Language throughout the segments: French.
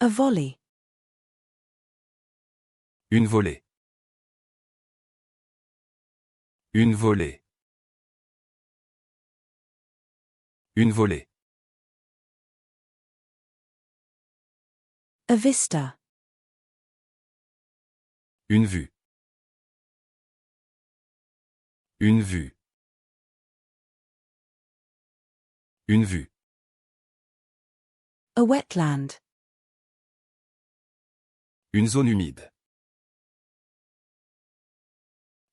A volley. Une volée. Une volée. Une volée. A vista. Une vue. Une vue. Une vue. A wetland. Une zone humide.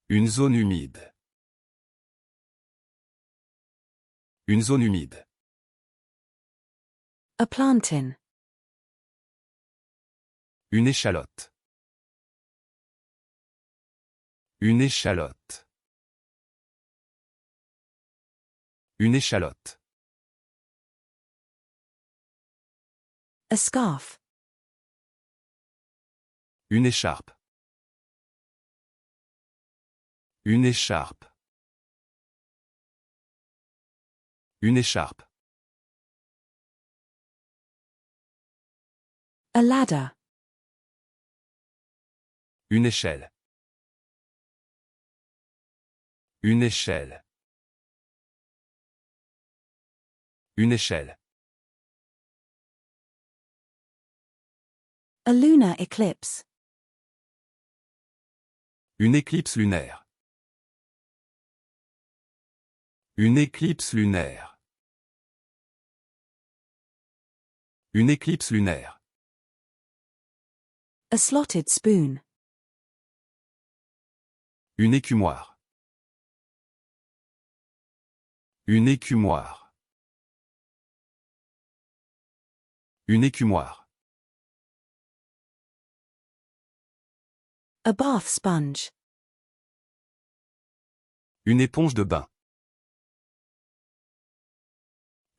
Une zone humide. Une zone humide. A plantain. Une échalote. Une échalote. Une échalote. A scarf. Une écharpe. Une écharpe. Une écharpe. A ladder. Une échelle. Une échelle. Une échelle. A lunar eclipse. Une éclipse lunaire. Une éclipse lunaire. Une éclipse lunaire. A slotted spoon. Une écumoire. Une écumoire. Une écumoire. A bath sponge. Une éponge de bain.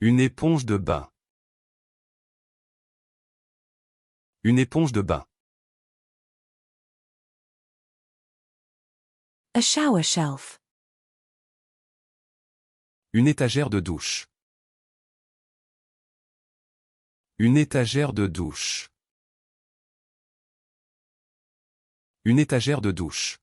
Une éponge de bain. Une éponge de bain. A shower shelf. Une étagère de douche. Une étagère de douche. Une étagère de douche.